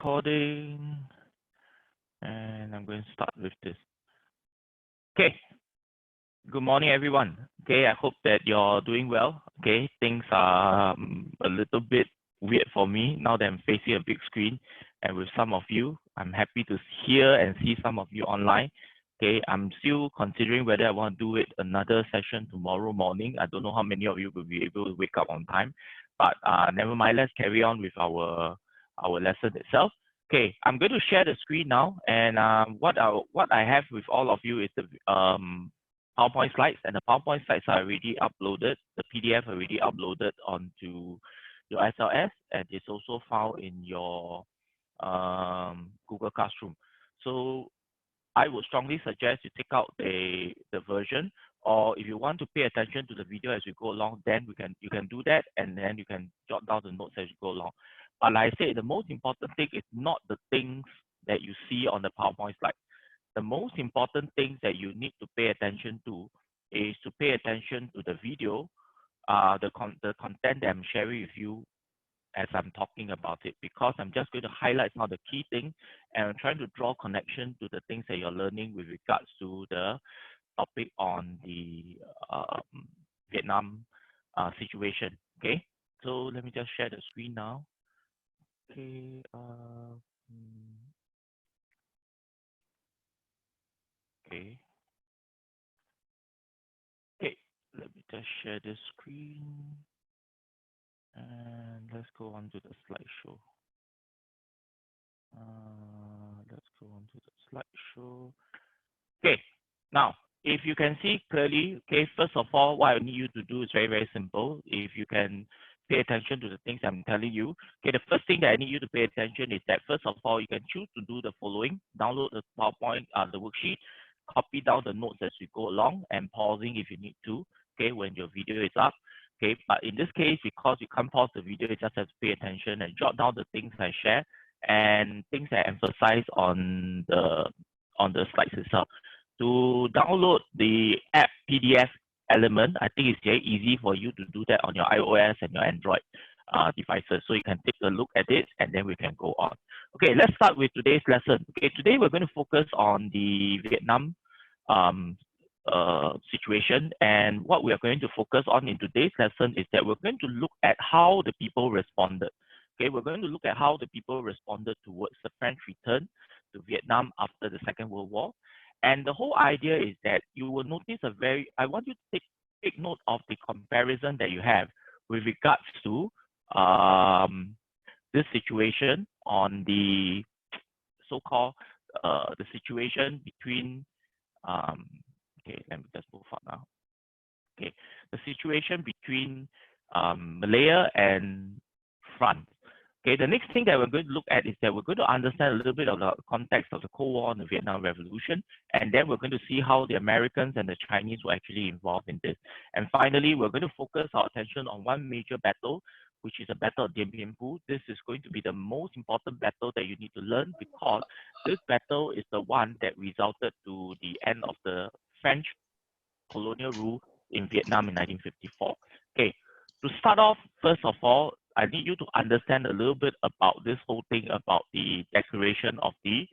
recording, and I'm going to start with this. Okay, good morning, everyone. Okay, I hope that you're doing well. Okay, things are a little bit weird for me now that I'm facing a big screen and with some of you. I'm happy to hear and see some of you online. Okay, I'm still considering whether I want to do it another session tomorrow morning. I don't know how many of you will be able to wake up on time, but never mind, let's carry on with our lesson itself. Okay, I'm going to share the screen now, and what I have with all of you is the PowerPoint slides, and the PowerPoint slides are already uploaded. The PDF already uploaded onto your SLS, and it's also found in your Google Classroom. So I would strongly suggest you take out the version, or if you want to pay attention to the video as we go along, then you can do that, and then you can jot down the notes as you go along. But like I say, the most important thing is not the things that you see on the PowerPoint slide. The most important things that you need to pay attention to is to pay attention to the video, the content that I'm sharing with you as I'm talking about it, because I'm just going to highlight some of the key things, and I'm trying to draw connection to the things that you're learning with regards to the topic on the Vietnam situation. Okay, so let me just share the screen now. Okay, okay, let me just share this screen, and let's go on to the slideshow. Let's go on to the slideshow. Okay, now if you can see clearly, okay, first of all, what I need you to do is very, very simple. If you can pay attention to the things I'm telling you. Okay, the first thing that I need you to pay attention is that first of all, you can choose to do the following: download the PowerPoint, the worksheet, copy down the notes as we go along, and pausing if you need to, okay, when your video is up. Okay, but in this case, because you can't pause the video, you just have to pay attention and jot down the things I share and things I emphasize on the slides itself. To download the app PDF element, I think it's very easy for you to do that on your iOS and your Android devices. So you can take a look at it, and then we can go on. Okay, let's start with today's lesson. Okay, today we're going to focus on the Vietnam situation, and what we are going to focus on in today's lesson is that we're going to look at how the people responded. Okay, we're going to look at how the people responded towards the French return to Vietnam after the Second World War. And the whole idea is that you will notice I want you to take note of the comparison that you have with regards to this situation on the so-called the situation between okay, let me just move on now. Okay, the situation between Malaya and France. Okay, the next thing that we're going to look at is that we're going to understand a little bit of the context of the Cold War and the Vietnam Revolution, and then we're going to see how the Americans and the Chinese were actually involved in this. And finally, we're going to focus our attention on one major battle, which is the Battle of Dien Bien Phu. This is going to be the most important battle that you need to learn, because this battle is the one that resulted to the end of the French colonial rule in Vietnam in 1954. Okay, to start off, first of all, I need you to understand a little bit about this whole thing about the declaration of the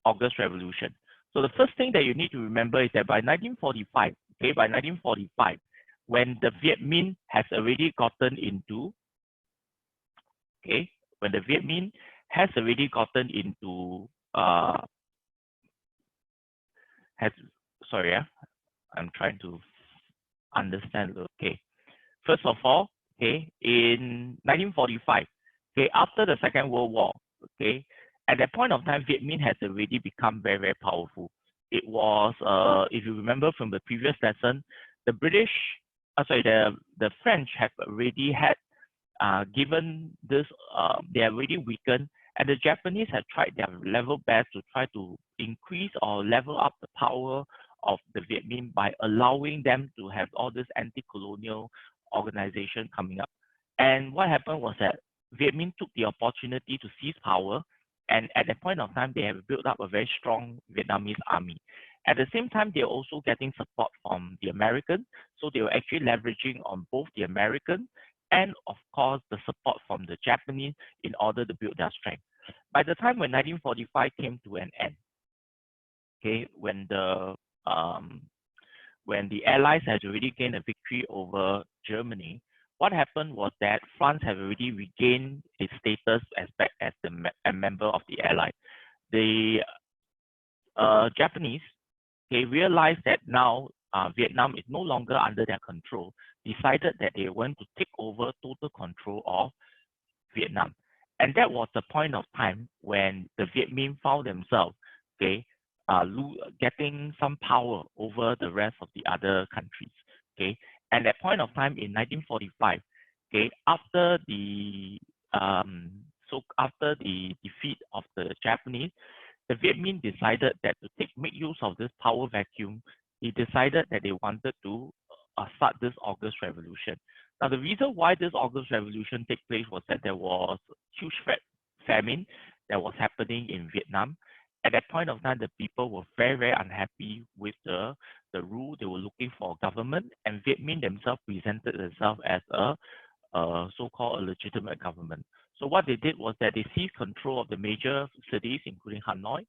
August Revolution. So the first thing that you need to remember is that by 1945, okay, by 1945, when the Viet Minh has already gotten into, okay, when the Viet Minh has already gotten into, I'm trying to understand, okay. First of all, okay, in 1945, okay, after the Second World War, okay, at that point of time, Viet Minh has already become very, very powerful. It was, if you remember from the previous lesson, the French have already had given this, they are already weakened, and the Japanese have tried their level best to try to increase or level up the power of the Viet Minh by allowing them to have all this anti-colonial organization coming up. And what happened was that Viet Minh took the opportunity to seize power, and at that point of time, they have built up a very strong Vietnamese army. At the same time, they're also getting support from the Americans, so they were actually leveraging on both the Americans and of course the support from the Japanese in order to build their strength. By the time when 1945 came to an end, okay, when the Allies had already gained a victory over Germany, what happened was that France had already regained its status as back as a member of the Allies. The Japanese, they realized that now Vietnam is no longer under their control, decided that they want to take over total control of Vietnam. And that was the point of time when the Viet Minh found themselves, okay, getting some power over the rest of the other countries, okay. And at point of time in 1945, okay, after the after the defeat of the Japanese, the Viet Minh decided that to make use of this power vacuum, he decided that they wanted to start this August Revolution. Now, the reason why this August Revolution took place was that there was huge famine that was happening in Vietnam. At that point of time, the people were very, very unhappy with the rule. They were looking for a government, and Viet Minh themselves presented themselves as a so-called a legitimate government. So what they did was that they seized control of the major cities, including Hanoi.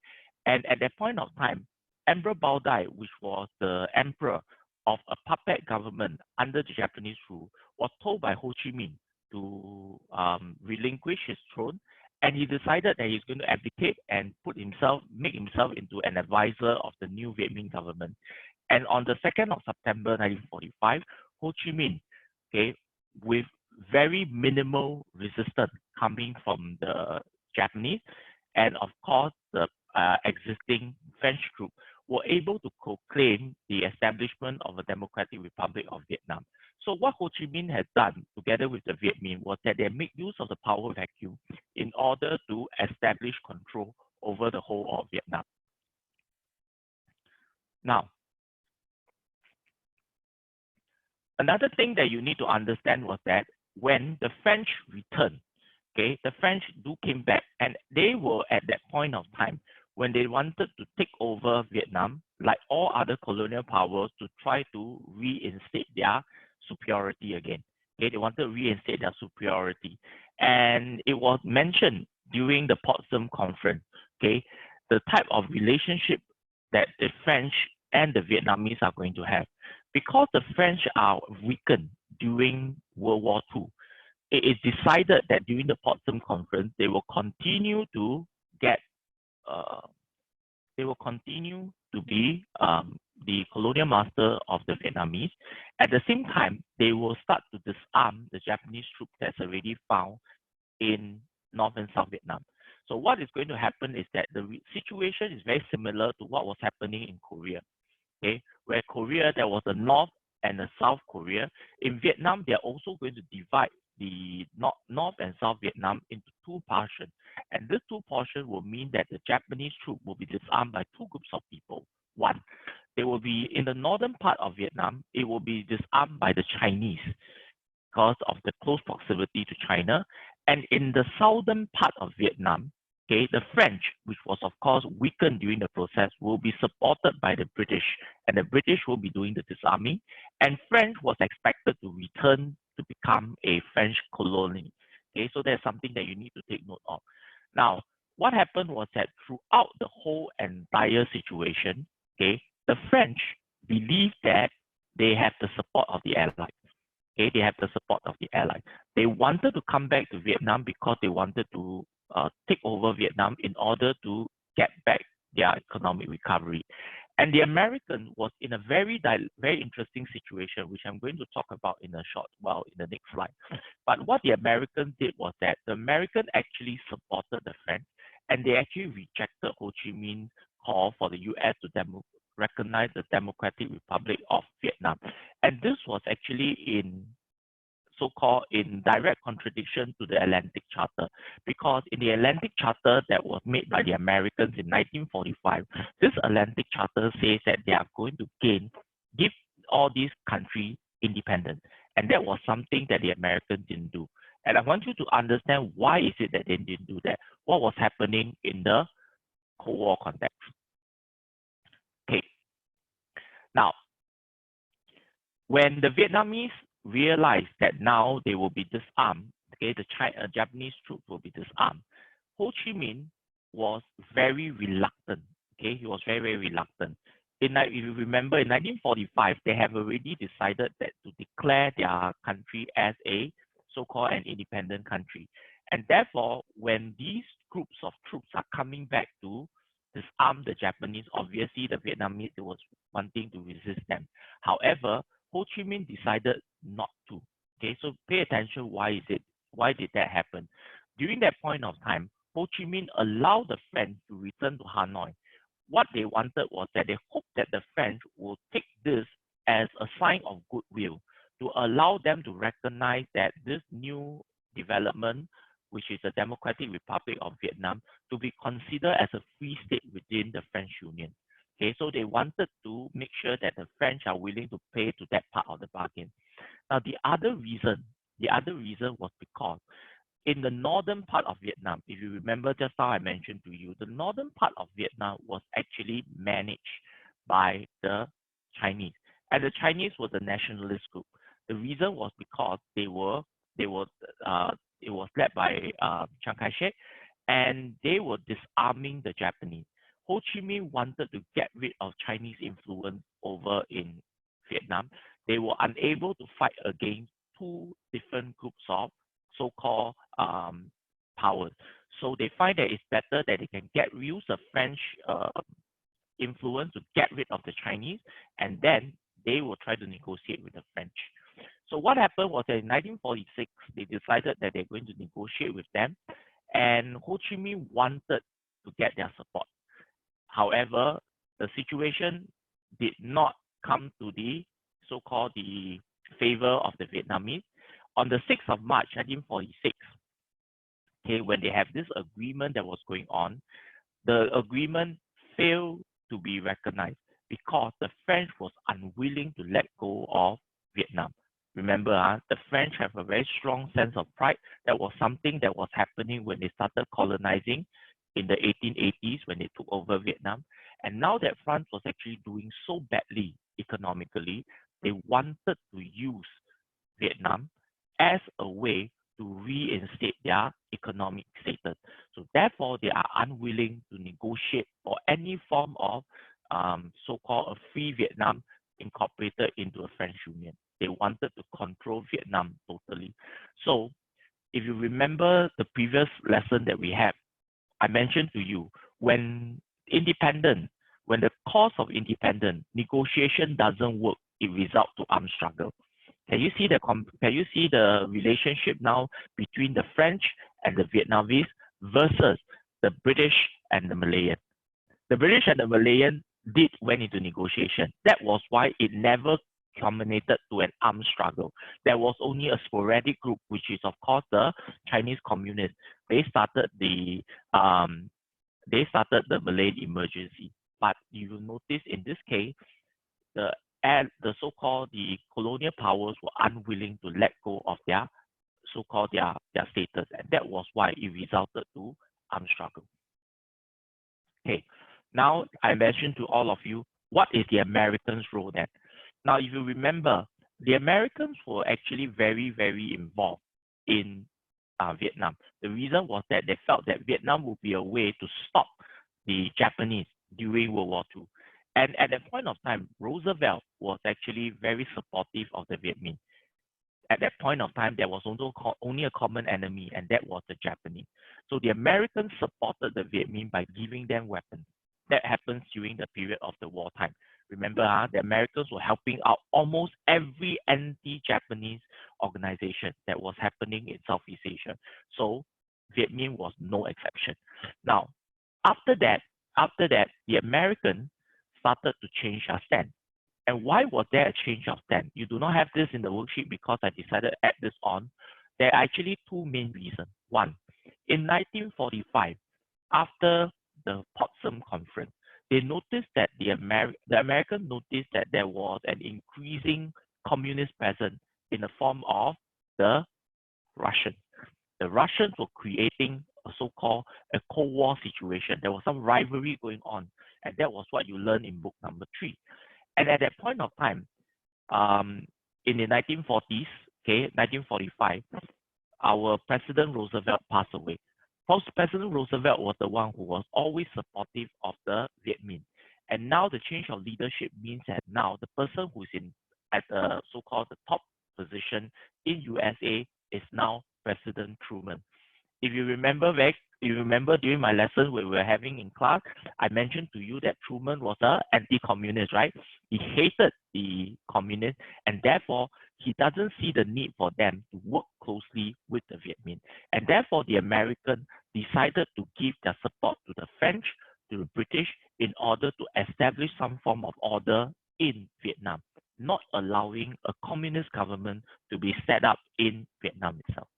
And at that point of time, Emperor Bao Dai, which was the emperor of a puppet government under the Japanese rule, was told by Ho Chi Minh to relinquish his throne, and he decided that he's going to abdicate and make himself into an advisor of the new Viet Minh government. And on the 2nd of September 1945, Ho Chi Minh, okay, with very minimal resistance coming from the Japanese, and of course the existing French troops, were able to proclaim the establishment of a Democratic Republic of Vietnam. So what Ho Chi Minh had done together with the Viet Minh was that they made use of the power vacuum in order to establish control over the whole of Vietnam. Now, another thing that you need to understand was that when the French returned, okay, the French came back, and they were at that point of time when they wanted to take over Vietnam, like all other colonial powers, to try to reinstate their superiority again. Okay, they wanted to reinstate their superiority. And it was mentioned during the Potsdam Conference, okay, the type of relationship that the French and the Vietnamese are going to have. Because the French are weakened during World War II, it is decided that during the Potsdam Conference, they will continue to be the colonial master of the Vietnamese. At the same time, they will start to disarm the Japanese troops that's already found in North and South Vietnam. So what is going to happen is that the situation is very similar to what was happening in Korea. Okay, where Korea, there was a North and a South Korea. In Vietnam, they are also going to divide the North and South Vietnam into two portions. And these two portions will mean that the Japanese troops will be disarmed by two groups of people. One, they will be in the northern part of Vietnam, it will be disarmed by the Chinese because of the close proximity to China. And in the southern part of Vietnam, okay, the French, which was of course weakened during the process, will be supported by the British, and the British will be doing the disarming. And French was expected to return to become a French colony. Okay, so there's something that you need to take note of. Now, what happened was that throughout the whole entire situation, okay, the French believed that they have the support of the Allies. Okay, they have the support of the Allies. They wanted to come back to Vietnam because they wanted to take over Vietnam in order to get back their economic recovery. And the American was in a very interesting situation, which I'm going to talk about in a short while in the next slide. But what the Americans did was that the Americans actually supported the French, and they actually rejected Ho Chi Minh's call for the US to recognize the Democratic Republic of Vietnam. And this was actually in so-called in direct contradiction to the Atlantic Charter, because in the Atlantic Charter that was made by the Americans in 1945, this Atlantic Charter says that they are going to give all these countries independence, and that was something that the Americans didn't do. And I want you to understand why is it that they didn't do that, what was happening in the Cold War context. Okay, now when the Vietnamese realized that now they will be disarmed, okay, the Japanese troops will be disarmed, Ho Chi Minh was very reluctant. Okay, he was very, very reluctant. If you remember, in 1945, they have already decided that to declare their country as a so-called an independent country. And therefore, when these groups of troops are coming back to disarm the Japanese, obviously the Vietnamese was wanting to resist them. However, Ho Chi Minh decided not to. Okay, so pay attention. Why did that happen? During that point of time, Ho Chi Minh allowed the French to return to Hanoi. What they wanted was that they hoped that the French will take this as a sign of goodwill to allow them to recognize that this new development, which is the Democratic Republic of Vietnam, to be considered as a free state within the French Union. Okay, so they wanted to make sure that the French are willing to pay to that part of the bargain. Now, the other reason was because in the northern part of Vietnam, if you remember just how I mentioned to you, the northern part of Vietnam was actually managed by the Chinese. And the Chinese was a nationalist group. The reason was because it was led by Chiang Kai-shek, and they were disarming the Japanese. Ho Chi Minh wanted to get rid of Chinese influence over in Vietnam. They were unable to fight against two different groups of so-called powers. So they find that it's better that they can use the French influence to get rid of the Chinese, and then they will try to negotiate with the French. So what happened was that in 1946, they decided that they're going to negotiate with them, and Ho Chi Minh wanted to get their support. However, the situation did not come to the so-called the favor of the Vietnamese. On the 6th of March, 1946, okay, when they have this agreement that was going on, the agreement failed to be recognized because the French was unwilling to let go of Vietnam. Remember, the French have a very strong sense of pride. That was something that was happening when they started colonizing in the 1880s when they took over Vietnam. And now that France was actually doing so badly economically, they wanted to use Vietnam as a way to reinstate their economic status. So therefore, they are unwilling to negotiate for any form of so-called a free Vietnam incorporated into a French Union. They wanted to control Vietnam totally. So if you remember the previous lesson that we had, I mentioned to you, when the cause of independence, negotiation doesn't work, it results to armed struggle. Can you see the relationship now between the French and the Vietnamese versus the British and the Malayan? The British and the Malayan went into negotiation. That was why it never culminated to an armed struggle. There was only a sporadic group, which is of course the Chinese communists. They started the Malayan emergency. But you will notice in this case, the so-called the colonial powers were unwilling to let go of their so-called their status, and that was why it resulted to armed struggle. Okay, now I mentioned to all of you, what is the Americans' role then? Now, if you remember, the Americans were actually very, very involved in Vietnam. The reason was that they felt that Vietnam would be a way to stop the Japanese during World War II. And at that point of time, Roosevelt was actually very supportive of the Viet Minh. At that point of time, there was only a common enemy, and that was the Japanese. So the Americans supported the Viet Minh by giving them weapons. That happens during the period of the wartime. Remember, the Americans were helping out almost every anti-Japanese organization that was happening in Southeast Asia. So Viet Minh was no exception. Now, after that, the Americans started to change their stand. And why was there a change of stand? You do not have this in the worksheet because I decided to add this on. There are actually two main reasons. One, in 1945, after the Potsdam Conference, they noticed that the Americans noticed that there was an increasing communist presence in the form of the Russians. The Russians were creating a so-called a Cold War situation. There was some rivalry going on, and that was what you learn in book number 3. And at that point of time, in the 1940s, okay, 1945, our President Roosevelt passed away. President Roosevelt was the one who was always supportive of the Viet Minh. And now the change of leadership means that now the person who's in at the so-called the top position in USA is now President Truman. If you remember during my lesson we were having in class, I mentioned to you that Truman was an anti-communist, right? He hated the communists, and therefore he doesn't see the need for them to work closely with the Viet Minh. And therefore the Americans decided to give their support to the French, to the British, in order to establish some form of order in Vietnam, not allowing a communist government to be set up in Vietnam itself.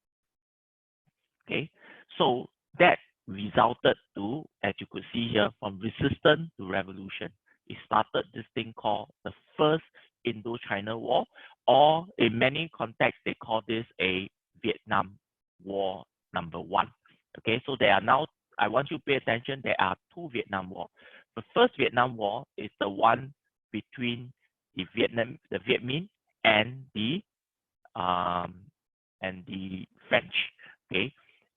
Okay, so that resulted to, as you could see here, from resistance to revolution. It started this thing called the First Indochina War, or in many contexts, they call this a Vietnam War #1. Okay, so there are now, I want you to pay attention, there are two Vietnam Wars. The first Vietnam War is the one between the Viet Minh and the French. Okay,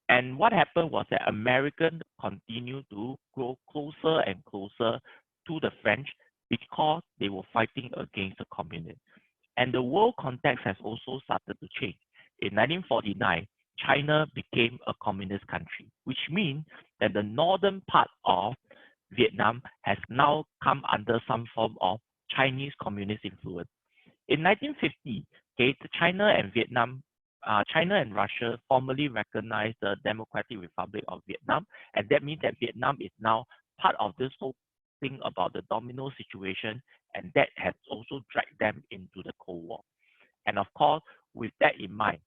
and what happened was that Americans continued to grow closer and closer to the French because they were fighting against the communists. And the world context has also started to change. In 1949, China became a communist country, which means that the northern part of Vietnam has now come under some form of Chinese communist influence. In 1950, okay, China and Russia formally recognized the Democratic Republic of Vietnam, and that means that Vietnam is now part of this whole thing about the domino situation, and that has also dragged them into the Cold War. And of course, with that in mind,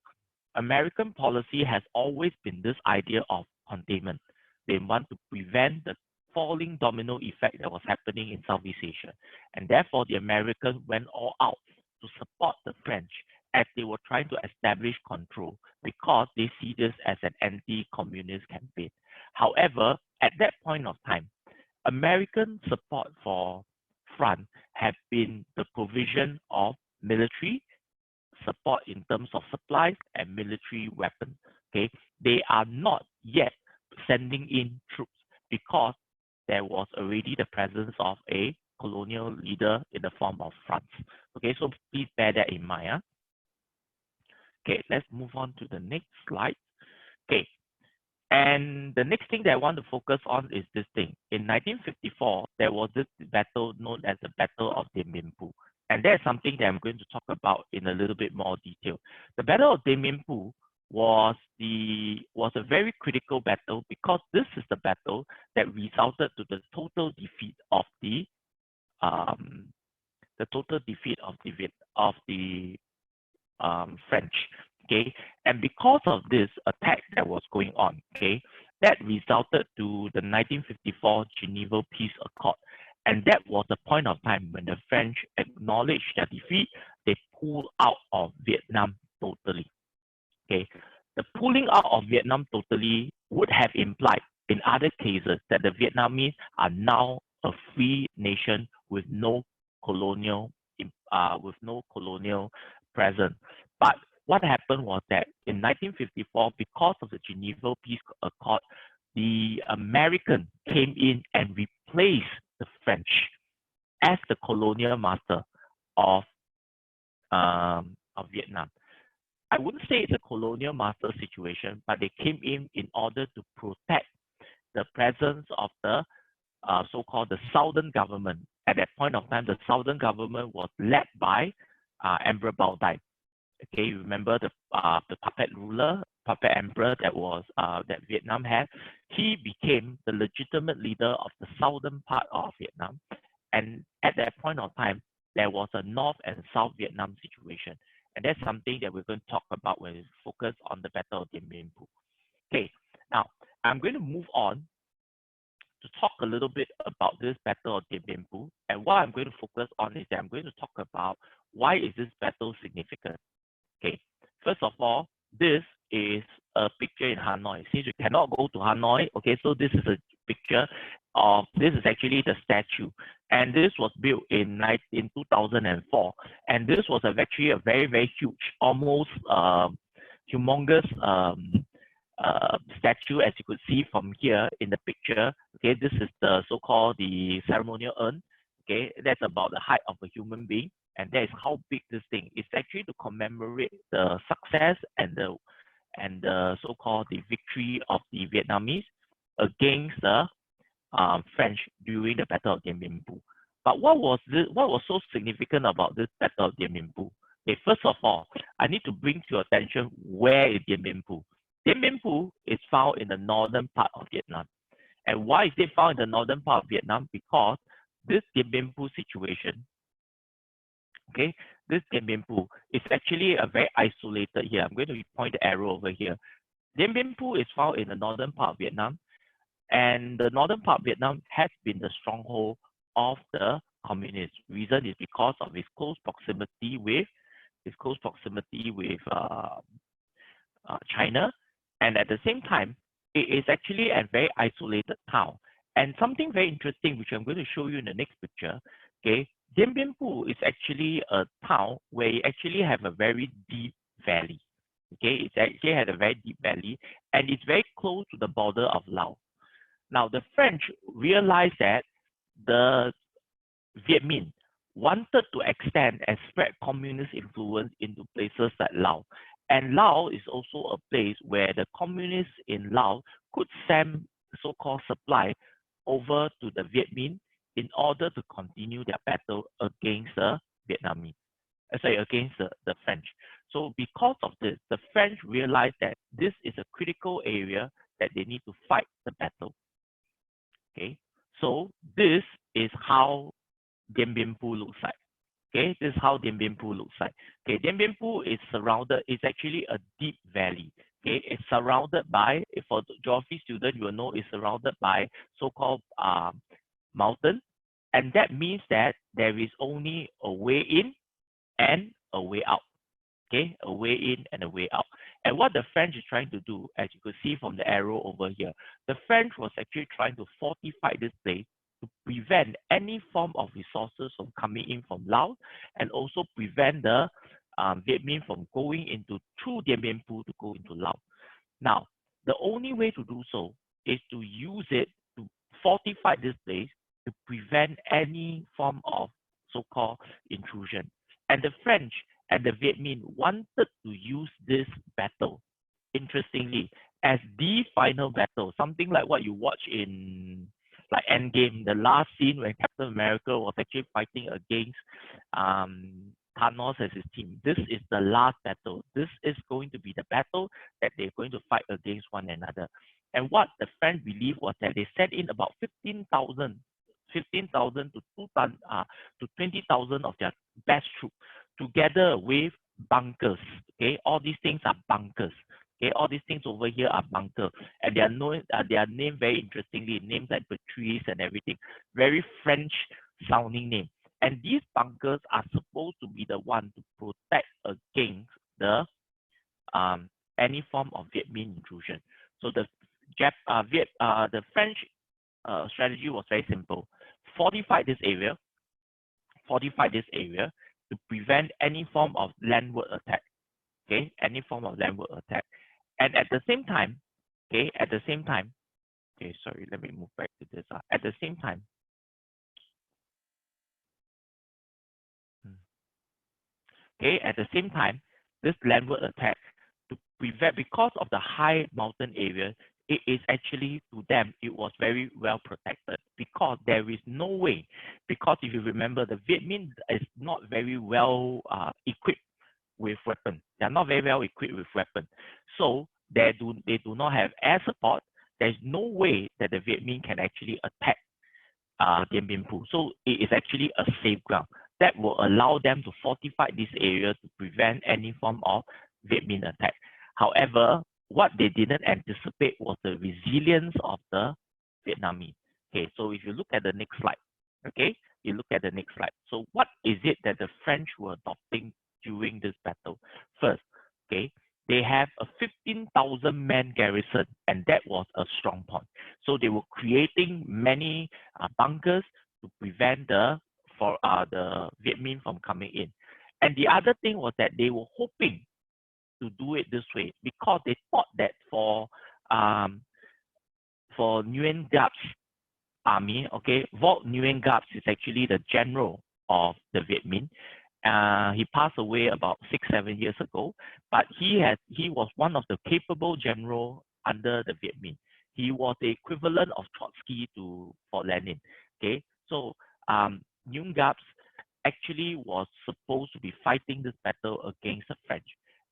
American policy has always been this idea of containment. They want to prevent the falling domino effect that was happening in Southeast Asia. And therefore, the Americans went all out to support the French as they were trying to establish control because they see this as an anti-communist campaign. However, at that point of time, American support for France had been the provision of military support in terms of supplies and military weapons. Okay, they are not yet sending in troops because there was already the presence of a colonial leader in the form of France. Okay, so please bear that in mind. Okay, let's move on to the next slide. Okay, and the next thing that I want to focus on is this thing. In 1954, there was this battle known as the Battle of Dien Bien Phu. And that's something that I'm going to talk about in a little bit more detail. The Battle of Dien Bien Phu was a very critical battle because this is the battle that resulted to the total defeat of the French. Okay, and because of this attack that was going on, okay, that resulted to the 1954 Geneva Peace Accord. And that was the point of time when the French acknowledged their defeat, they pulled out of Vietnam totally. Okay, the pulling out of Vietnam totally would have implied in other cases that the Vietnamese are now a free nation with no colonial presence. But what happened was that in 1954, because of the Geneva Peace Accord, the Americans came in and replaced the French as the colonial master of Vietnam. I wouldn't say it's a colonial master situation, but they came in order to protect the presence of the so-called the Southern government. At that point of time, the Southern government was led by Emperor Bao Dai. Okay, you remember the puppet emperor that Vietnam had. He became the legitimate leader of the southern part of Vietnam, and at that point of time, there was a North and South Vietnam situation, and that's something that we're going to talk about when we focus on the Battle of Dien Bien Phu. Okay, now I'm going to move on to talk a little bit about this Battle of Dien Bien Phu, and what I'm going to focus on is that I'm going to talk about why is this battle significant. Okay, first of all, this is a picture in Hanoi. Since we cannot go to Hanoi, okay, so this is a picture of this is actually the statue, and this was built in 2004, and this was actually a very huge, almost humongous statue, as you could see from here in the picture. Okay, this is the so-called the ceremonial urn. Okay, that's about the height of a human being, and that is how big this thing is. Actually to commemorate the success and the so-called the victory of the Vietnamese against the French during the Battle of Dien Bien Phu. But what was so significant about this Battle of Dien Bien Phu? Okay, first of all, I need to bring to your attention where is Dien Bien Phu. Dien Bien Phu is found in the northern part of Vietnam. And why is it found in the northern part of Vietnam? Because this Dien Bien Phu situation, okay, this Dien Bien Phu is actually a very isolated here. I'm going to point the arrow over here. Dien Bien Phu is found in the northern part of Vietnam, and the northern part of Vietnam has been the stronghold of the communists. Reason is because of its close proximity with China, and at the same time, it is actually a very isolated town. And something very interesting, which I'm going to show you in the next picture, okay, Dien Bien Phu is actually a town where it actually have a very deep valley. Okay, it actually had a very deep valley, and it's very close to the border of Laos. Now, the French realized that the Viet Minh wanted to extend and spread communist influence into places like Laos. And Laos is also a place where the communists in Laos could send so-called supply over to the Viet Minh in order to continue their battle against the Vietnamese. Against the French. So because of this, the French realized that this is a critical area that they need to fight the battle. Okay, so this is how Dien Bien Phu looks like. Okay, this is how Dien Bien Phu looks like. Okay, Dien Bien Phu is surrounded, it's actually a deep valley. Okay, it's surrounded by, for the geography student, you will know it's surrounded by so-called mountain. And that means that there is only a way in and a way out. Okay, a way in and a way out. And what the French is trying to do, as you could see from the arrow over here, the French was actually trying to fortify this place to prevent any form of resources from coming in from Laos, and also prevent the Viet Minh from going into through Dien Bien Phu to go into Laos. Now, the only way to do so is to use it to fortify this place to prevent any form of so-called intrusion. And the French and the Viet Minh wanted to use this battle, interestingly, as the final battle, something like what you watch in like Endgame, the last scene when Captain America was actually fighting against Thanos as his team. This is the last battle. This is going to be the battle that they're going to fight against one another. And what the French believed was that they sent in about 15,000 to 20,000 of their best troops together with bunkers. Okay, all these things are bunkers. Okay, all these things over here are bunkers, and they are named very interestingly, names like Patrice and everything, very French sounding name. And these bunkers are supposed to be the one to protect against the any form of Viet Minh intrusion. So the French strategy was very simple: fortify this area to prevent any form of landward attack. Okay, any form of landward attack. And at the same time, okay, sorry, let me move back to this. At the same time, this landward attack to prevent, because of the high mountain area, it is actually, to them, it was very well protected, because there is no way, because if you remember, the Viet Minh is not very well equipped with weapons. They are not very well equipped with weapons. So they do not have air support. There's no way that the Viet Minh can actually attack Dien Bien Phu. So it is actually a safe ground that will allow them to fortify this area to prevent any form of Viet Minh attack. However, what they didn't anticipate was the resilience of the Vietnamese. Okay, so if you look at the next slide, okay, you look at the next slide. So what is it that the French were adopting during this battle? First, okay, they have a 15,000 man garrison, and that was a strong point. So they were creating many bunkers to prevent the Viet Minh from coming in. And the other thing was that they were hoping to do it this way because they thought that for Nguyen Giap's army, okay, Vought Nguyen Giap is actually the general of the Viet Minh. He passed away about 6-7 years ago, but he was one of the capable general under the Viet Minh. He was the equivalent of Trotsky for Lenin. Okay, so Nguyen Giap actually was supposed to be fighting this battle against the French.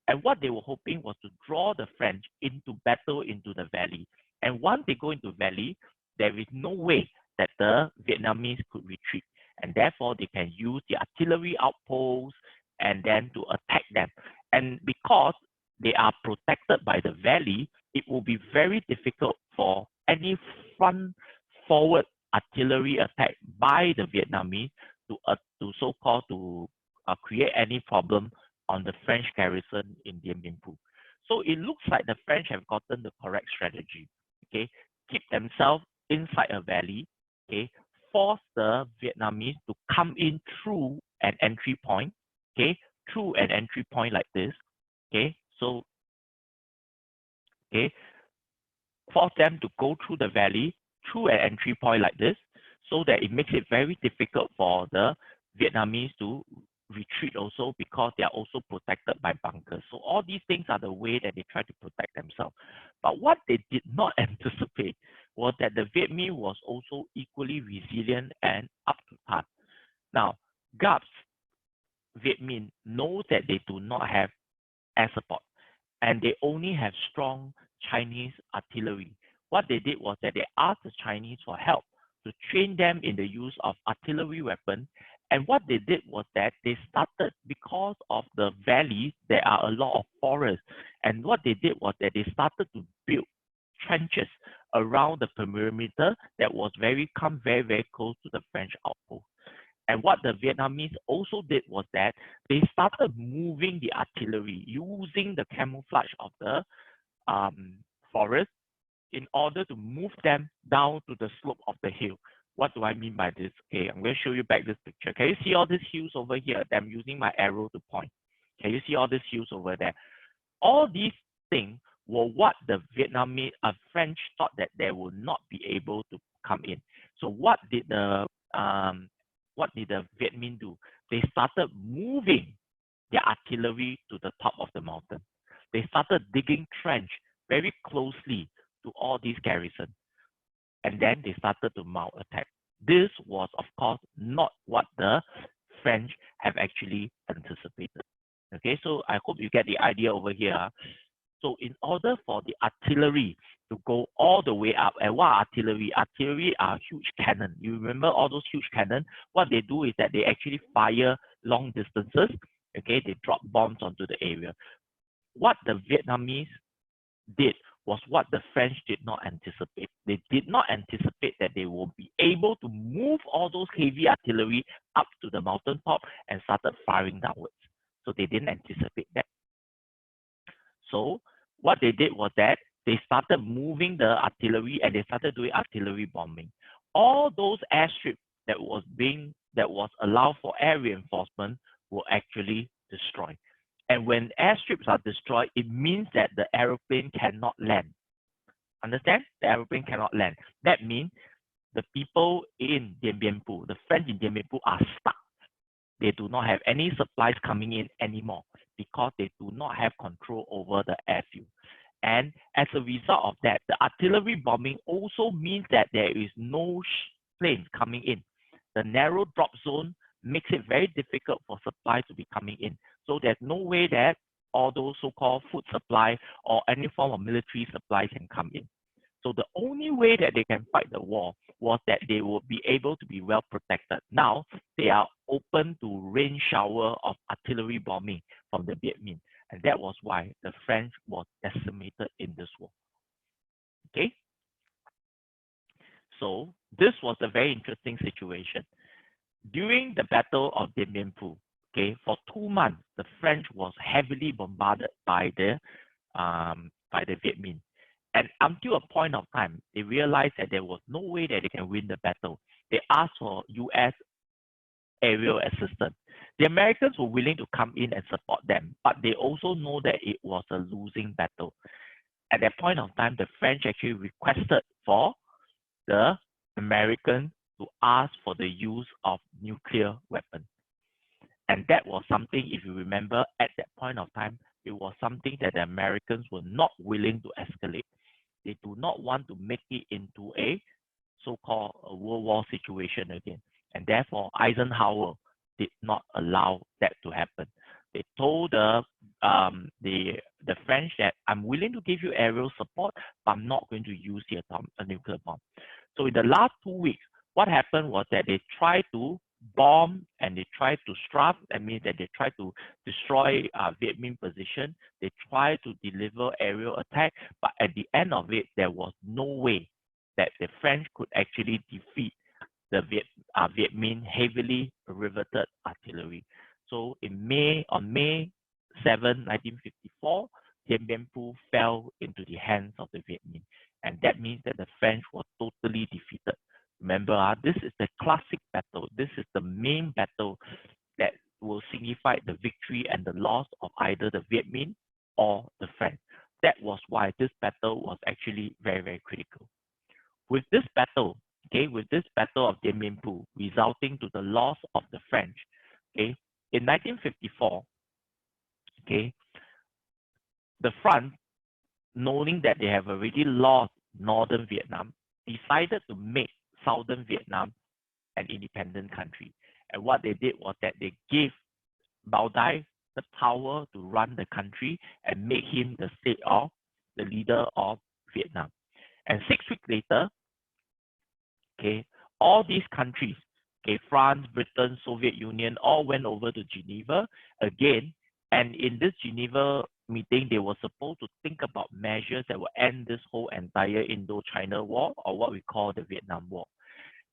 And what they were hoping was to draw the French into battle into the valley. And once they go into valley, there is no way that the Vietnamese could retreat. And therefore, they can use the artillery outposts and then to attack them. And because they are protected by the valley, it will be very difficult for any front forward artillery attack by the Vietnamese to so-called to create any problem on the French garrison in Dien Bien Phu. So it looks like the French have gotten the correct strategy. Okay, keep themselves inside a valley. Okay, force the Vietnamese to come in through an entry point. Okay, through an entry point like this. Okay, so okay, force them to go through the valley through an entry point like this, so that it makes it very difficult for the Vietnamese to retreat also, because they are also protected by bunkers. So all these things are the way that they try to protect themselves. But what they did not anticipate was that the Viet Minh was also equally resilient and up to task. Now, Giap's Viet Minh knows that they do not have air support, and they only have strong Chinese artillery. What they did was that they asked the Chinese for help to train them in the use of artillery weapons. And what they did was that they started, because of the valleys, there are a lot of forests. And what they did was that they started to build trenches around the perimeter that was very, very close to the French outpost. And what the Vietnamese also did was that they started moving the artillery using the camouflage of the forest in order to move them down to the slope of the hill. What do I mean by this? Okay, I'm going to show you back this picture. Can you see all these hills over here that I'm using my arrow to point? Can you see all these hills over there? All these things were what the French thought that they would not be able to come in. So what did the Viet Minh do? They started moving their artillery to the top of the mountain. They started digging trench very closely to all these garrisons. And then they started to mount attack. This was, of course, not what the French have actually anticipated. Okay, so I hope you get the idea over here. So in order for the artillery to go all the way up, and what artillery? Artillery are huge cannon. You remember all those huge cannon? What they do is that they actually fire long distances. Okay, they drop bombs onto the area. What the Vietnamese did was what the French did not anticipate. They did not anticipate that they will be able to move all those heavy artillery up to the mountaintop and started firing downwards. So they didn't anticipate that. So what they did was that they started moving the artillery and they started doing artillery bombing. All those airstrips that was allowed for air reinforcement were actually destroyed. And when airstrips are destroyed, it means that the aeroplane cannot land. Understand? The aeroplane cannot land. That means the people in Dien Bien Phu, the French in Dien Bien Phu, are stuck. They do not have any supplies coming in anymore because they do not have control over the airfield. And as a result of that, the artillery bombing also means that there is no planes coming in. The narrow drop zone makes it very difficult for supplies to be coming in. So there's no way that all those so-called food supply or any form of military supply can come in. So the only way that they can fight the war was that they will be able to be well protected. Now they are open to rain shower of artillery bombing from the Viet Minh. And that was why the French was decimated in this war. Okay? So this was a very interesting situation. During the Battle of Dien Bien Phu, okay, for 2 months, the French was heavily bombarded by the Viet Minh. And until a point of time, they realized that there was no way that they can win the battle. They asked for US aerial assistance. The Americans were willing to come in and support them, but they also know that it was a losing battle. At that point of time, the French actually requested for the Americans to ask for the use of nuclear weapons. And that was something, if you remember, at that point of time, it was something that the Americans were not willing to escalate. They do not want to make it into a so-called World War situation again. And therefore, Eisenhower did not allow that to happen. They told the French that I'm willing to give you aerial support, but I'm not going to use a nuclear bomb. So in the last 2 weeks, what happened was that they tried to bomb and they tried to strike. That means that they tried to destroy Viet Minh position. They tried to deliver aerial attack, but at the end of it, there was no way that the French could actually defeat the Viet Minh heavily riveted artillery. So on May 7, 1954, Dien Bien Phu fell into the hands of the Viet Minh. And that means that the French were totally defeated. Remember, this is the classic battle. This is the main battle that will signify the victory and the loss of either the Viet Minh or the French. That was why this battle was actually very, very critical. With this battle, with this battle of Dien Bien Phu resulting to the loss of the French, in 1954, the France, knowing that they have already lost northern Vietnam, decided to make southern Vietnam an independent country. And what they did was that they gave Bao Dai the power to run the country and make him the leader of Vietnam. And 6 weeks later, all these countries, France, Britain, Soviet Union, all went over to Geneva again. And in this Geneva meeting, they were supposed to think about measures that will end this whole entire Indo-China war, or what we call the Vietnam War.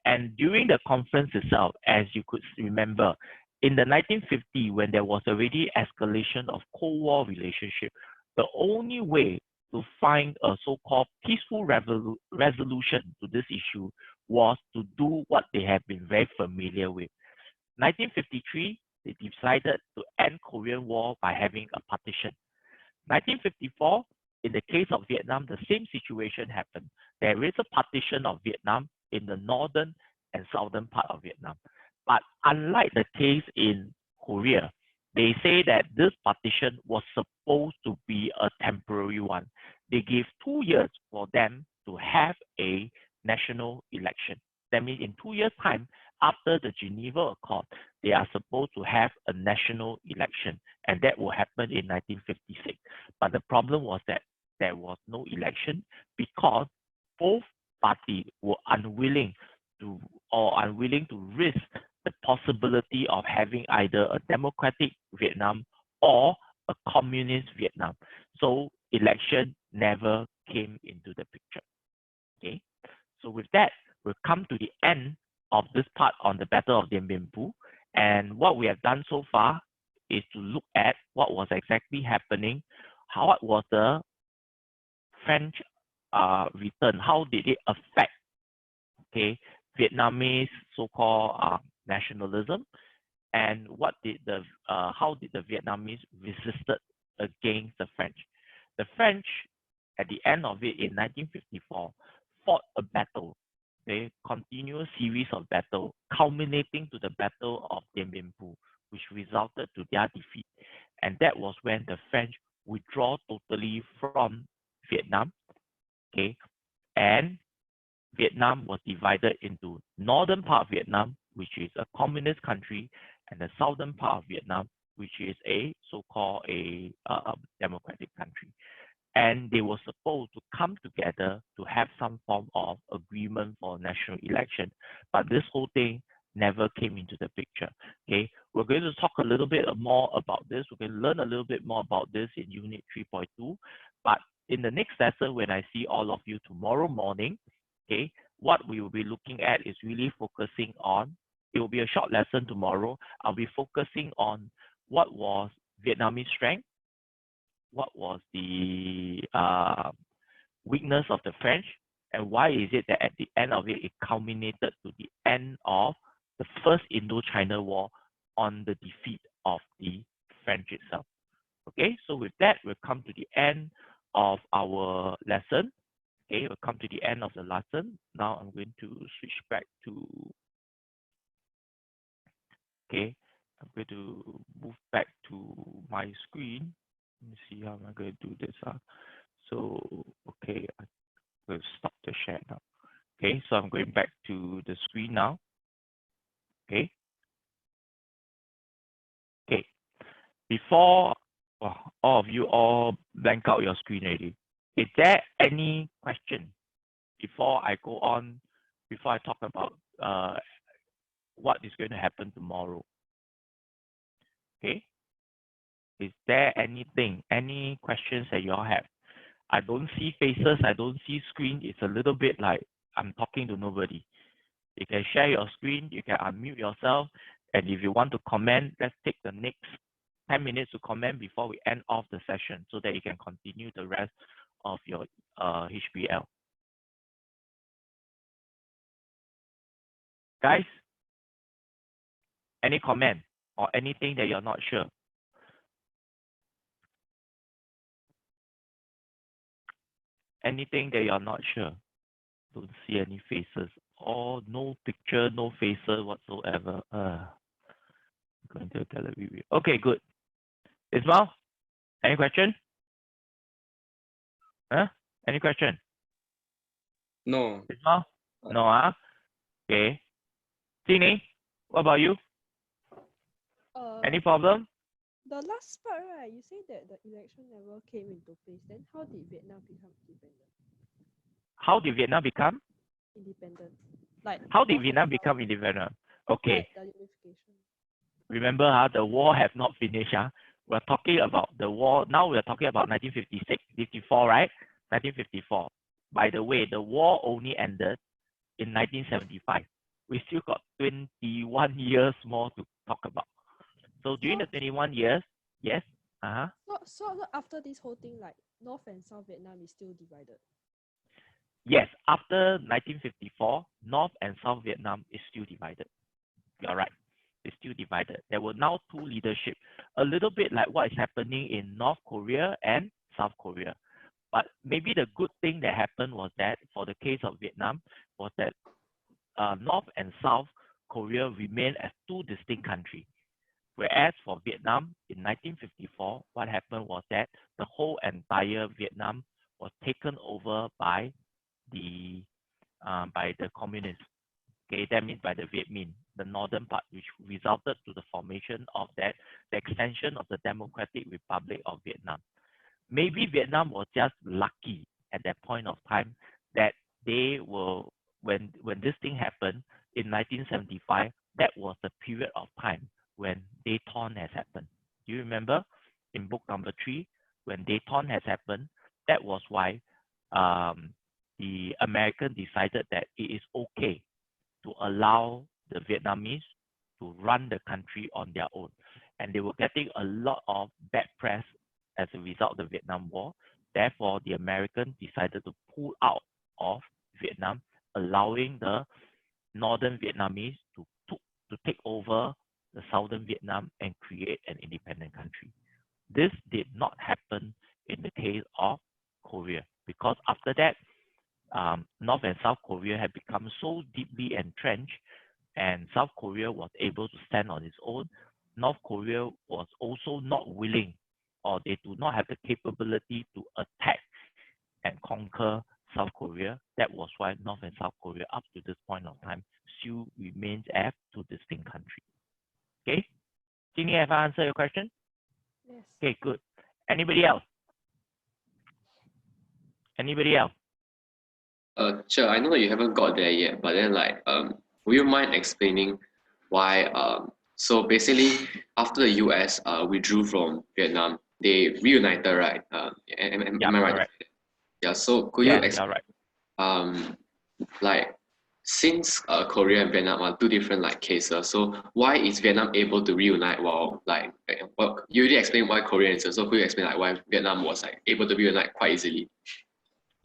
And during the conference itself, as you could remember, in the 1950s, when there was already escalation of Cold War relationship, the only way to find a so-called peaceful resolution to this issue was to do what they have been very familiar with. 1953, they decided to end Korean War by having a partition. 1954, in the case of Vietnam, the same situation happened. There is a partition of Vietnam in the northern and southern part of Vietnam. But unlike the case in Korea, they say that this partition was supposed to be a temporary one. They gave 2 years for them to have a national election. That means in 2 years' time, after the Geneva Accord, they are supposed to have a national election, and that will happen in 1956. But the problem was that there was no election because both parties were unwilling to risk the possibility of having either a democratic Vietnam or a communist Vietnam. So election never came into the picture. So with that, we'll come to the end of this part on the Battle of Dien Bien Phu. And what we have done so far is to look at what was exactly happening, what was the French return, how did it affect Vietnamese so-called nationalism, and how did the Vietnamese resisted against the French. The French, at the end of it in 1954, fought a battle, a continuous series of battles, culminating to the Battle of Dien Bien Phu, which resulted to their defeat. And that was when the French withdraw totally from Vietnam, and Vietnam was divided into northern part of Vietnam, which is a communist country, and the southern part of Vietnam, which is a so-called a democratic country. And they were supposed to come together to have some form of agreement for national election. But this whole thing never came into the picture. We're going to talk a little bit more about this. We're going to learn a little bit more about this in Unit 3.2. But in the next lesson, when I see all of you tomorrow morning, what we will be looking at is really focusing on it will be a short lesson tomorrow. I'll be focusing on what was Vietnamese strength, what was the weakness of the French, and why is it that at the end of it, it culminated to the end of the First Indochina War on the defeat of the French itself. Okay, so with that, we'll come to the end of our lesson. Okay, we'll come to the end of the lesson. Now I'm going to switch back to, okay, I'm going to move back to my screen. Let me see how am I going to do this. So, okay, I'm going to stop the share now. Okay, so I'm going back to the screen now. Okay. Okay. Before all of you all blank out your screen already, is there any question before I go on, before I talk about what is going to happen tomorrow? Okay. Is there anything, any questions that you all have? I don't see faces, I don't see screen. It's a little bit like I'm talking to nobody. You can share your screen, you can unmute yourself, and if you want to comment, let's take the next 10 minutes to comment before we end off the session so that you can continue the rest of your HBL. Guys, any comment or anything that you're not sure? Anything that you're not sure? Don't see any faces or no picture, no faces whatsoever. Going to gallery view. Okay, good. Ismail, any question? Huh? Any question? No. Ismail? No, Okay. Tini, what about you? Any problem? The last part, right? You say that the election never came into place. Then how did Vietnam become independent? How did Vietnam become? Independent. Like how did Vietnam become independent? Okay. The unification. Remember, the war has not finished. We're talking about the war. Now we're talking about 1956, 54, right? 1954. By the way, the war only ended in 1975. We still got 21 years more to talk about. So during the 21 years, yes. So after this whole thing, like North and South Vietnam is still divided. Yes, after 1954, North and South Vietnam is still divided. You're right. It's still divided. There were now two leadership, a little bit like what is happening in North Korea and South Korea. But maybe the good thing that happened was that for the case of Vietnam was that North and South Korea remained as two distinct countries. Whereas for Vietnam in 1954, what happened was that the whole entire Vietnam was taken over by the communists. Okay, that means by the Viet Minh, the northern part, which resulted to the formation of the extension of the Democratic Republic of Vietnam. Maybe Vietnam was just lucky at that point of time that they were, when this thing happened in 1975, that was the period of time when Dayton has happened. Do you remember in book number 3, when Dayton has happened, that was why the American decided that it is okay to allow the Vietnamese to run the country on their own. And they were getting a lot of bad press as a result of the Vietnam War. Therefore, the Americans decided to pull out of Vietnam, allowing the northern Vietnamese to take over the southern Vietnam and create an independent country. This did not happen in the case of Korea, because after that, North and South Korea had become so deeply entrenched, and South Korea was able to stand on its own. North Korea was also not willing, or they do not have the capability to attack and conquer South Korea. That was why North and South Korea, up to this point of time, still remains as two distinct countries. Okay? Jimmy, have I answered your question? Yes. Okay, good. Anybody else? Anybody else? Sure, I know that you haven't got there yet, but then would you mind explaining why so basically after the US withdrew from Vietnam, they reunited, right? Am I right? Correct. Yeah, so could you explain right. like since Korea and Vietnam are two different like cases, so why is Vietnam able to reunite while well, you already explained why Korea is, so could you explain like why Vietnam was like able to reunite quite easily?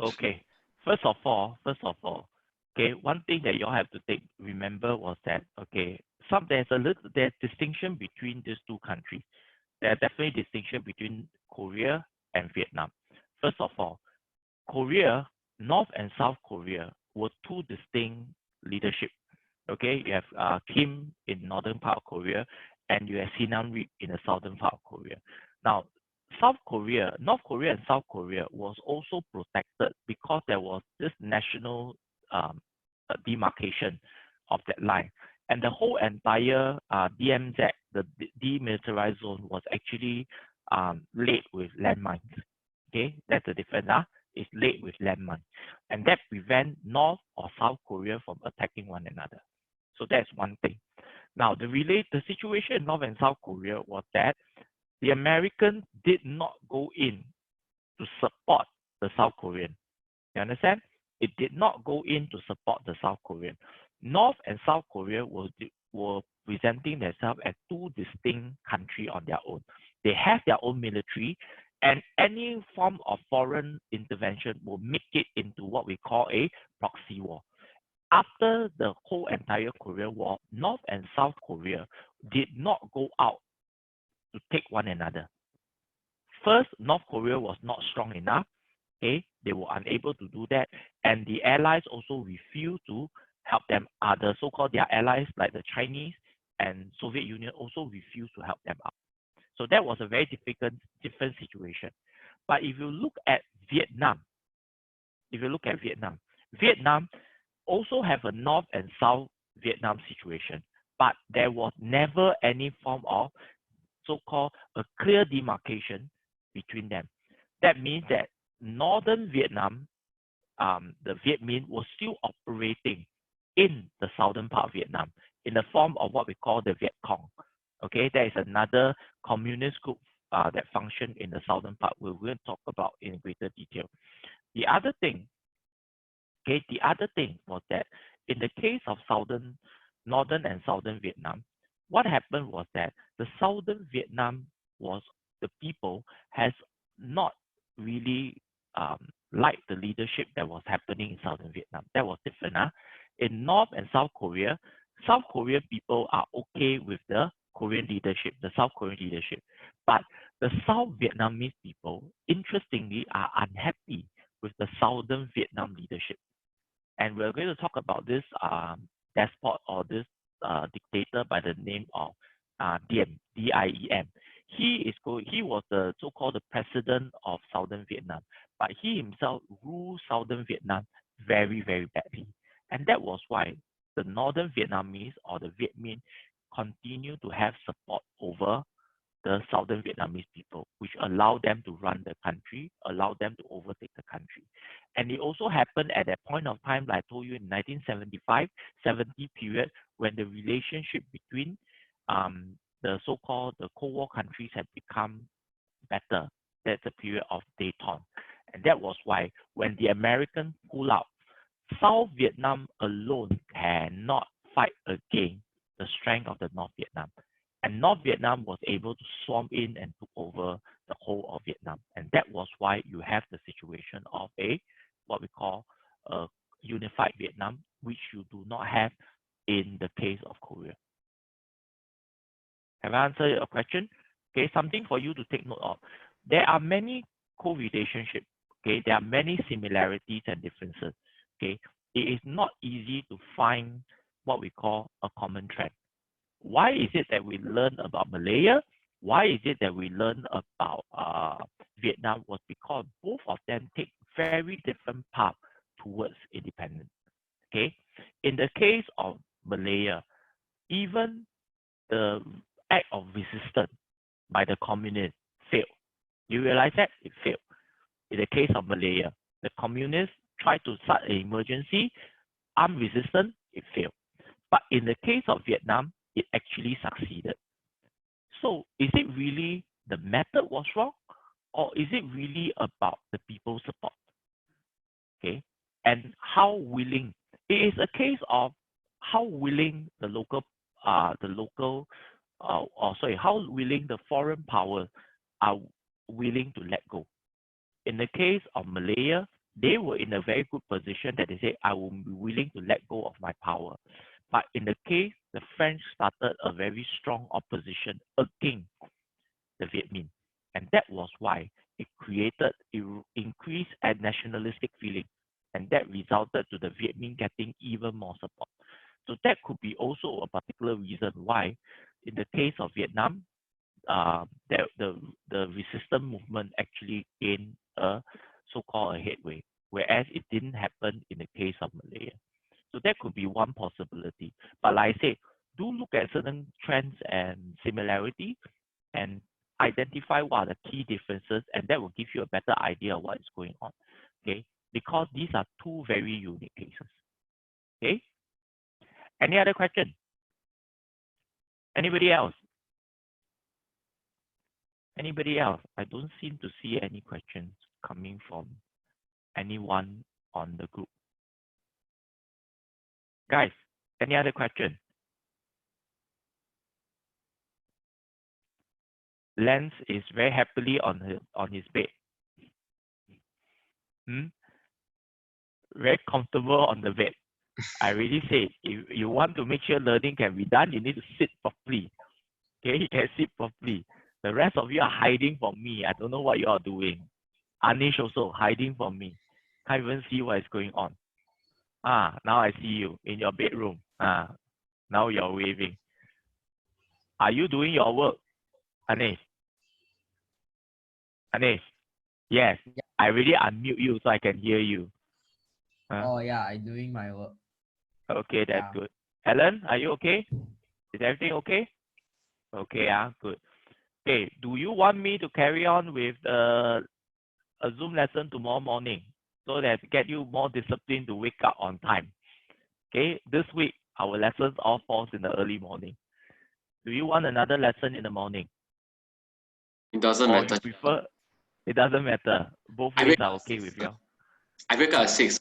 Okay. First of all, okay, one thing that you all have to remember was that, okay, there's distinction between these two countries. There's definitely distinction between Korea and Vietnam. First of all, Korea, North and South Korea were two distinct leadership. Okay, you have Kim in northern part of Korea, and you have Sinam Rip in the southern part of Korea. Now, North Korea and South Korea was also protected because there was this national demarcation of that line, and the whole entire DMZ, the demilitarized zone, was actually laid with landmines. Okay, that's the difference. It's laid with landmines, and that prevent North or South Korea from attacking one another. So that's one thing. Now, the situation in North and South Korea was that the Americans did not go in to support the South Korean. You understand? It did not go in to support the South Korean. North and South Korea were presenting themselves as two distinct countries on their own. They have their own military, and any form of foreign intervention will make it into what we call a proxy war. After the whole entire Korean War, North and South Korea did not go out to take one another. First, North Korea was not strong enough. Okay, they were unable to do that, and the allies also refused to help them. Other so-called their allies like the Chinese and Soviet Union also refused to help them out. So that was a very different situation. But if you look at Vietnam, Vietnam also have a North and South Vietnam situation, but there was never any form of so-called a clear demarcation between them. That means that Northern Vietnam, the Viet Minh, was still operating in the southern part of Vietnam in the form of what we call the Viet Cong. Okay, there is another communist group that functioned in the southern part. We will talk about in greater detail. The other thing was that in the case of northern and southern Vietnam, what happened was that the southern Vietnam the people has not really liked the leadership that was happening in southern Vietnam. That was different. In North and South Korea people are okay with the Korean leadership, the South Korean leadership. But the South Vietnamese people, interestingly, are unhappy with the Southern Vietnam leadership. And we're going to talk about this despot or this dictator by the name of Diem, D-I-E-M. He was the so-called the president of Southern Vietnam, but he himself ruled Southern Vietnam very, very badly. And that was why the Northern Vietnamese or the Viet Minh continue to have support over the Southern Vietnamese people, which allowed them to run the country, allowed them to overtake the country. And it also happened at that point of time, like I told you, in 1975-70 period, when the relationship between the so-called the Cold War countries had become better. That's the period of Dayton. And that was why when the Americans pull out, South Vietnam alone cannot fight against the strength of the North Vietnam. And North Vietnam was able to swarm in and took over the whole of Vietnam. And that was why you have the situation of what we call a unified Vietnam, which you do not have in the case of Korea. Have I answered your question? Okay, something for you to take note of. There are many co-relationships. Okay, there are many similarities and differences. Okay, it is not easy to find what we call a common thread. Why is it that we learn about Malaya? Why is it that we learn about Vietnam? Was because both of them take very different paths towards independence. Okay, in the case of Malaya, even the act of resistance by the communists failed. You realize that? It failed. In the case of Malaya, the communists tried to start an emergency, armed resistance, it failed. But in the case of Vietnam, it actually succeeded. So is it really the method was wrong, or is it really about the people's support? Okay, and how willing it is a case of how willing the local, how willing the foreign powers are willing to let go. In the case of Malaya, they were in a very good position that they say, I will be willing to let go of my power. But in the case, the French started a very strong opposition against the Viet Minh. And that was why it created increased nationalistic feeling. And that resulted to the Viet Minh getting even more support. So that could be also a particular reason why, in the case of Vietnam, the resistance movement actually gained a so-called a headway, whereas it didn't happen in the case of Malaya. So that could be one possibility. But like I say, do look at certain trends and similarity and identify what are the key differences, and that will give you a better idea of what is going on. Okay, because these are two very unique cases. Okay. Any other question? Anybody else? Anybody else? I don't seem to see any questions coming from anyone on the group. Guys, any other question? Lance is very happily on his bed. Very comfortable on the bed. I really say, if you want to make sure learning can be done, you need to sit properly. Okay, you can sit properly. The rest of you are hiding from me. I don't know what you are doing. Anish also hiding from me. Can't even see what is going on. Now I see you in your bedroom. Now you're waving. Are you doing your work, Anish? Anish? Yes. Yeah. I really unmute you so I can hear you. Oh yeah, I'm doing my work. Okay, that's Yeah. good. Helen, are you okay? Is everything okay? Okay, good. Okay, do you want me to carry on with a Zoom lesson tomorrow morning so that get you more discipline to wake up on time? Okay, this week our lessons all falls in the early morning. Do you want another lesson in the morning? It doesn't Or matter. you prefer? It doesn't matter. Both I ways wake are up okay at with 6. you. I wake up at 6.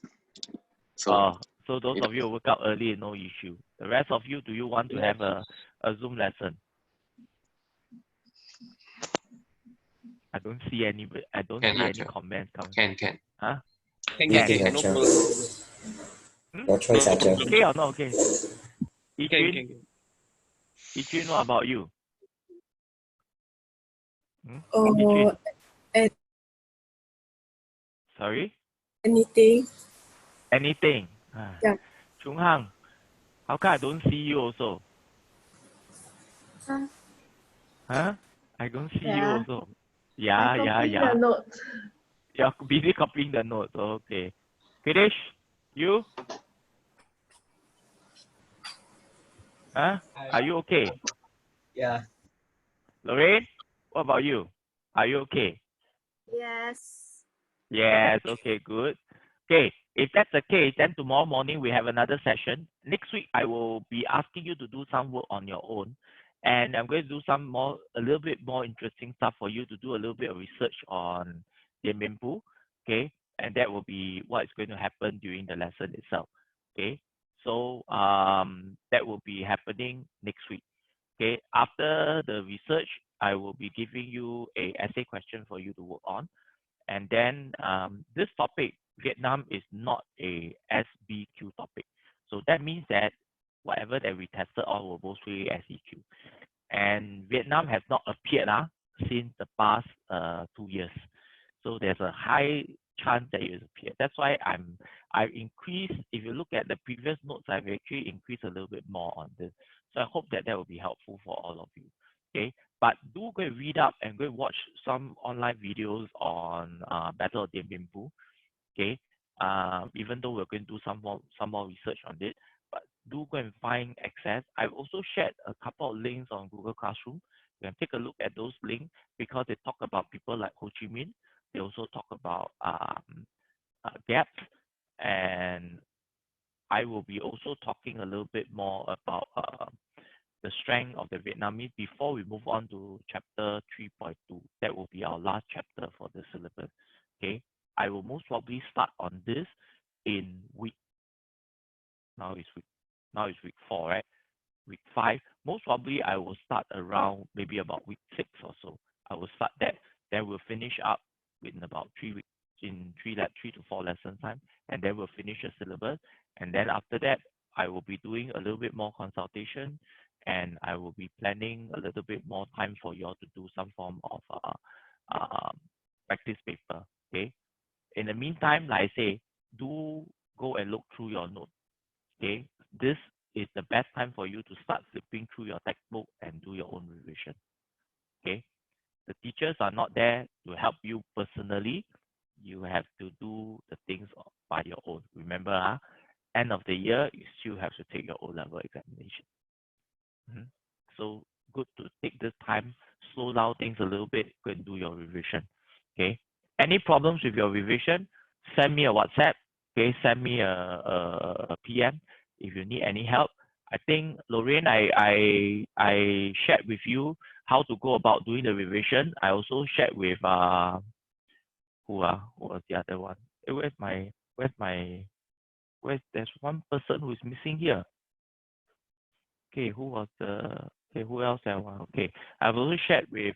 So So those of you who wake up early, no issue. The rest of you, do you want to have a Zoom lesson? I don't see any. I don't Can, see any Archer. comments coming. Can. Huh? Can, Can. no problem. No choice, Archer. Okay or not okay? Can. Ichun, what about you? Or Ichun? Sorry? anything. Anything? Yeah. Chung Hang, how come I don't see you also? Huh? I don't see you Yeah. also. Yeah. The notes. You're busy copying the notes. Okay. Finish? You? Huh? Are you okay? Yeah. Lorraine? What about you? Are you okay? Yes. Yes, okay, good. Okay, if that's the case, then tomorrow morning we have another session. Next week, I will be asking you to do some work on your own. And I'm going to do a little bit more interesting stuff for you to do a little bit of research on Dien Bien Phu. Okay, and that will be what is going to happen during the lesson itself. Okay, so that will be happening next week. Okay, after the research, I will be giving you a essay question for you to work on. And then this topic, Vietnam, is not a SBQ topic. So that means that whatever that we tested on will mostly SEQ. And Vietnam has not appeared since the past 2 years. So there's a high chance that it will appear. That's why I've increased, if you look at the previous notes, I've actually increased a little bit more on this. So I hope that will be helpful for all of you. Okay, but do go and read up and go and watch some online videos on Battle of Dien Bien Phu. Okay, even though we're going to do some more research on it, but do go and find access. I've also shared a couple of links on Google Classroom. You can take a look at those links because they talk about people like Ho Chi Minh. They also talk about gaps, and I will be also talking a little bit more about the strength of the Vietnamese before we move on to chapter 3.2. That will be our last chapter for the syllabus. Okay, I will most probably start on this in week Now it's week 4, right? Week 5. Most probably I will start around maybe about week 6 or so. I will start that. Then we'll finish up in about 3 weeks, in 3 to 4 lesson time, and then we'll finish the syllabus. And then after that, I will be doing a little bit more consultation, and I will be planning a little bit more time for you all to do some form of practice paper. Okay. In the meantime, like I say, do go and look through your notes. Okay. This is the best time for you to start flipping through your textbook and do your own revision. Okay. The teachers are not there to help you personally. You have to do the things by your own. Remember, end of the year, you still have to take your O-level examination. So good to take this time, slow down things a little bit, go and do your revision. Okay. Any problems with your revision, send me a WhatsApp. Okay, send me a PM if you need any help. I think Lorraine, I shared with you how to go about doing the revision. I also shared with who was the other one? There's one person who is missing here. Okay, who else? Okay, I've also shared with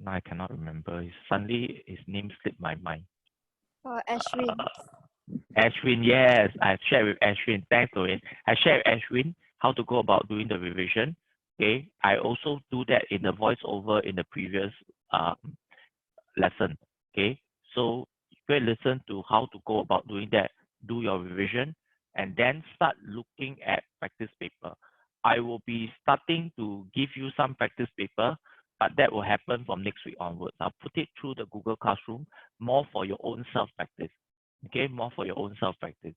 now I cannot remember. Suddenly his name slipped my mind. Ashwin. Ashwin, yes, I've shared with Ashwin. Thanks, Lorraine. I shared with Ashwin how to go about doing the revision. Okay, I also do that in the voiceover in the previous lesson. Okay, so go and listen to how to go about doing that. Do your revision, and then start looking at practice paper. I will be starting to give you some practice paper, but that will happen from next week onwards. I'll put it through the Google Classroom, more for your own self-practice. Okay, more for your own self-practice.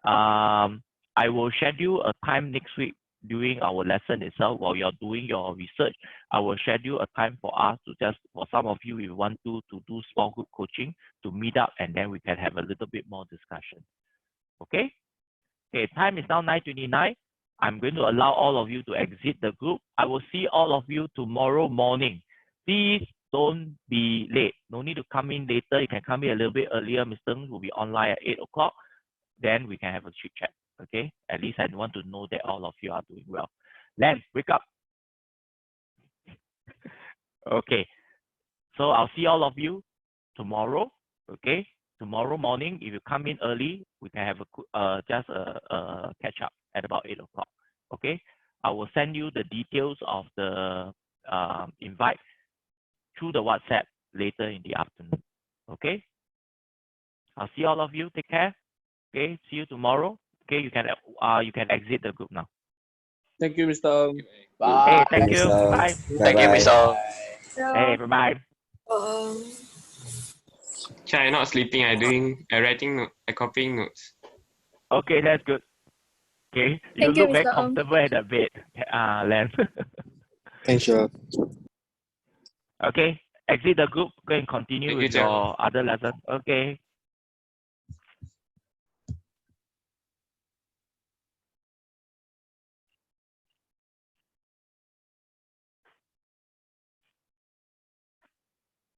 I will schedule a time next week during our lesson itself while you're doing your research. I will schedule a time for us to for some of you, if you want to do small group coaching, to meet up, and then we can have a little bit more discussion. Okay? Okay, time is now 9:29. I'm going to allow all of you to exit the group. I will see all of you tomorrow morning. Please don't be late. No need to come in later. You can come in a little bit earlier. Mr. Ng will be online at 8 o'clock. Then we can have a chit chat. Okay? At least I want to know that all of you are doing well. Len, wake up. Okay. So I'll see all of you tomorrow. Okay? Tomorrow morning, if you come in early, we can have just a catch up at about 8 o'clock. Okay? I will send you the details of the invite through the WhatsApp later in the afternoon. Okay? I'll see all of you. Take care. Okay? See you tomorrow. Okay? You can exit the group now. Thank you, Mr. Ng. Bye. Hey, thank you. Bye. Thank you, Mr. Hey, bye. Chai, I'm not sleeping. I'm copying notes. Okay, that's good. Okay, you Thank you, look very Mr. Ng. comfortable at the bed, Len. Thanks, sure. Okay, exit the group. Go and continue Thank you, with Chair. your other lesson. Okay.